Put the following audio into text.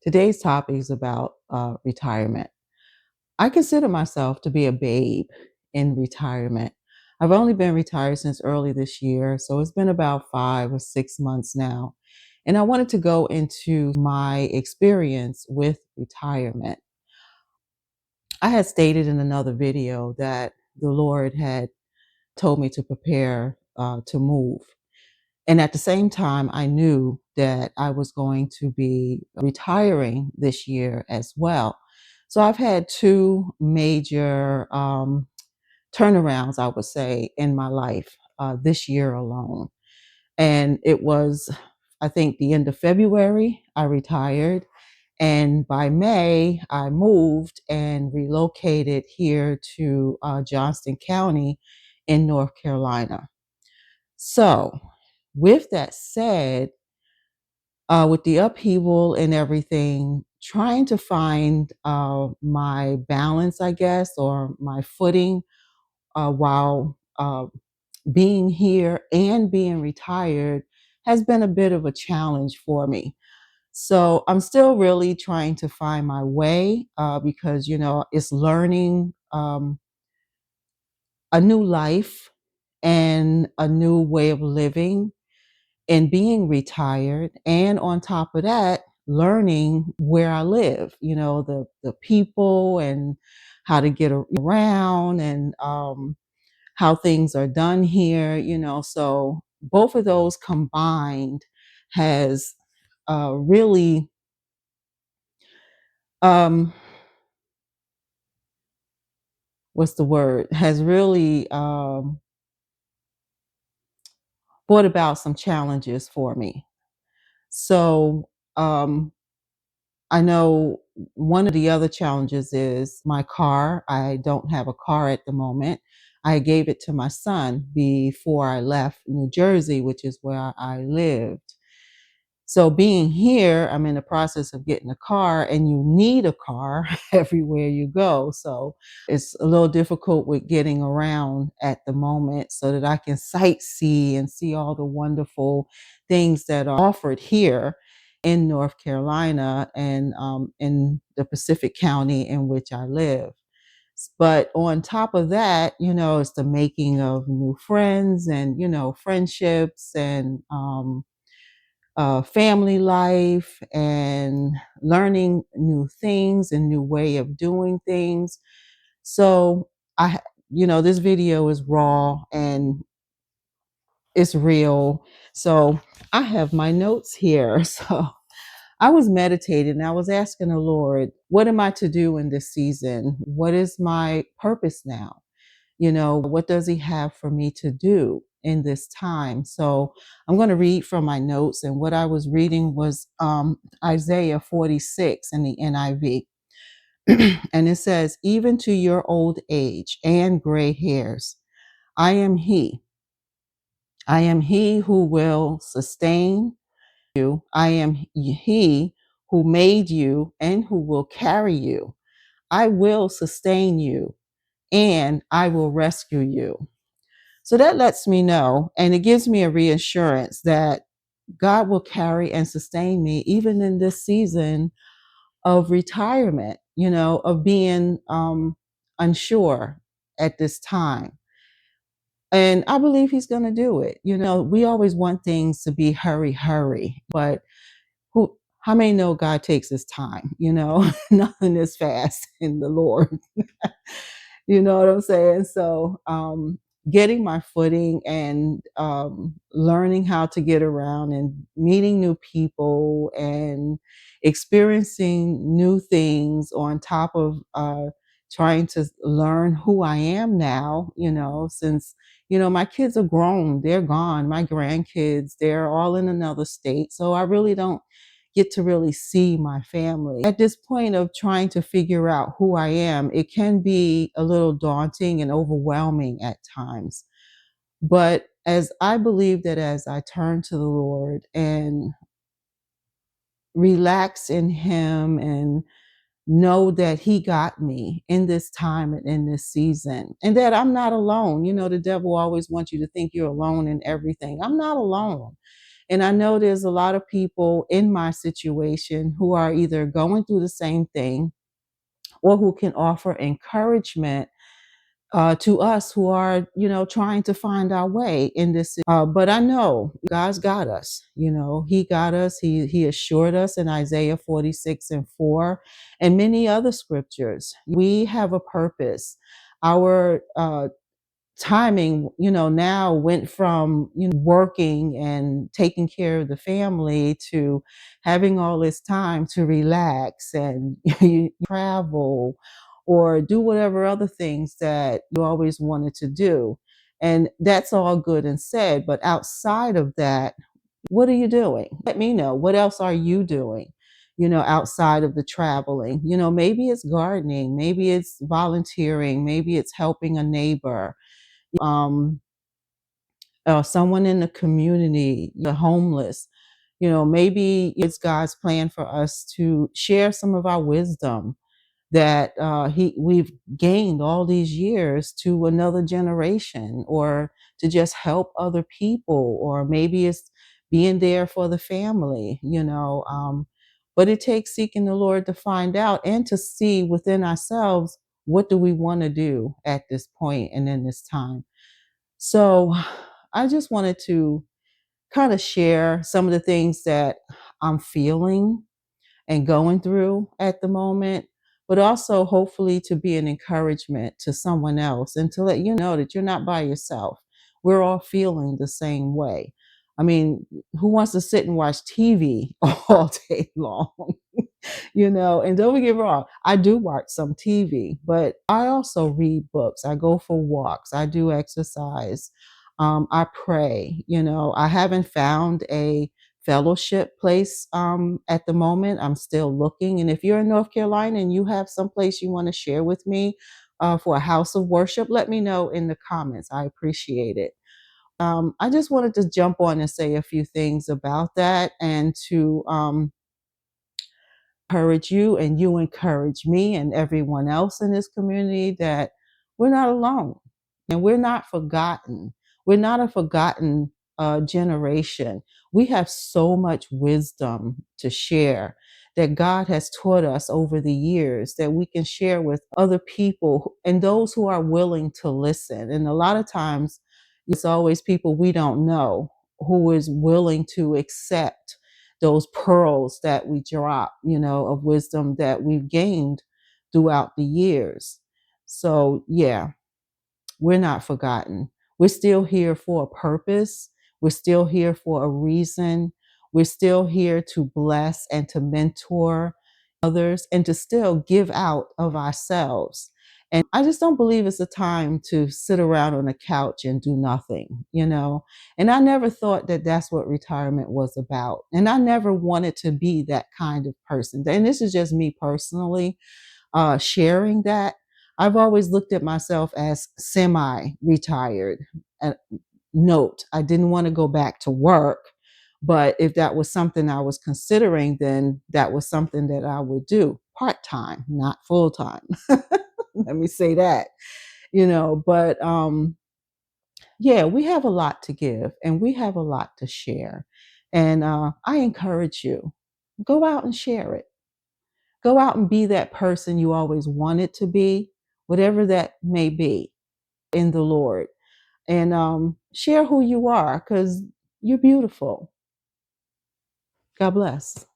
Today's topic is about retirement. I consider myself to be a babe in retirement. I've only been retired since early this year, so it's been about 5 or 6 months now. And I wanted to go into my experience with retirement. I had stated in another video that the Lord had told me to prepare to move. And at the same time, I knew that I was going to be retiring this year as well. So I've had two major turnarounds, I would say, in my life this year alone. And it was, I think, the end of February, I retired. And by May, I moved and relocated here to Johnston County in North Carolina. So, with that said, with the upheaval and everything, trying to find my balance, I guess, or my footing while being here and being retired has been a bit of a challenge for me. So I'm still really trying to find my way because, it's learning a new life and a new way of living and being retired, and on top of that, learning where I live, the people and how to get around and how things are done here, so both of those combined has really um what's the word has really brought about some challenges for me. So I know one of the other challenges is my car. I don't have a car at the moment. I gave it to my son before I left New Jersey, which is where I lived. So being here, I'm in the process of getting a car, and you need a car everywhere you go. So it's a little difficult with getting around at the moment so that I can sightsee and see all the wonderful things that are offered here in North Carolina and in the Pacific County in which I live. But on top of that, it's the making of new friends and, friendships and family life and learning new things and new way of doing things. So this video is raw and it's real. So I have my notes here. So I was meditating and I was asking the Lord, what am I to do in this season? What is my purpose now? What does he have for me to do in this time? So I'm going to read from my notes. And what I was reading was Isaiah 46 in the NIV. And it says, even to your old age and gray hairs, I am he. I am he who will sustain you. I am he who made you and who will carry you. I will sustain you and I will rescue you. So that lets me know, and it gives me a reassurance that God will carry and sustain me even in this season of retirement, of being unsure at this time. And I believe he's going to do it. We always want things to be hurry, hurry, but how many know God takes his time? Nothing is fast in the Lord. You know what I'm saying? So, getting my footing and learning how to get around and meeting new people and experiencing new things on top of trying to learn who I am now, since, my kids are grown, they're gone. My grandkids, they're all in another state. So I really don't get to really see my family. At this point of trying to figure out who I am, it can be a little daunting and overwhelming at times. But as I believe that as I turn to the Lord and relax in him and know that he got me in this time and in this season and that I'm not alone. The devil always wants you to think you're alone in everything. I'm not alone. And I know there's a lot of people in my situation who are either going through the same thing or who can offer encouragement to us who are, trying to find our way in this. But I know God's got us. He got us. He assured us in Isaiah 46:4 and many other scriptures. We have a purpose. Our timing, now went from, working and taking care of the family to having all this time to relax and you travel or do whatever other things that you always wanted to do. And that's all good and said. But outside of that, what are you doing? Let me know. What else are you doing? Outside of the traveling, maybe it's gardening, maybe it's volunteering, maybe it's helping a neighbor, um, someone in the community, the homeless. Maybe it's God's plan for us to share some of our wisdom that we've gained all these years to another generation, or to just help other people, or maybe it's being there for the family. But it takes seeking the Lord to find out and to see within ourselves, what do we want to do at this point and in this time. So I just wanted to kind of share some of the things that I'm feeling and going through at the moment, but also hopefully to be an encouragement to someone else and to let you know that you're not by yourself. We're all feeling the same way. I mean, who wants to sit and watch TV all day long? And don't get me wrong, I do watch some TV, but I also read books. I go for walks. I do exercise. I pray. I haven't found a fellowship place at the moment. I'm still looking. And if you're in North Carolina and you have some place you want to share with me for a house of worship, let me know in the comments. I appreciate it. I just wanted to jump on and say a few things about that, and to encourage you, and you encourage me and everyone else in this community, that we're not alone and we're not forgotten. We're not a forgotten generation. We have so much wisdom to share that God has taught us over the years, that we can share with other people and those who are willing to listen. And a lot of times, it's always people we don't know who is willing to accept those pearls that we drop, of wisdom that we've gained throughout the years. So, yeah, we're not forgotten. We're still here for a purpose. We're still here for a reason. We're still here to bless and to mentor others and to still give out of ourselves. And I just don't believe it's a time to sit around on a couch and do nothing. And I never thought that that's what retirement was about. And I never wanted to be that kind of person. And this is just me personally sharing that. I've always looked at myself as semi-retired. Note, I didn't want to go back to work, but if that was something I was considering, then that was something that I would do part-time, not full-time. Let me say that. But yeah, we have a lot to give and we have a lot to share. And I encourage you, go out and share it. Go out and be that person you always wanted to be, whatever that may be in the Lord. And share who you are, because you're beautiful. God bless.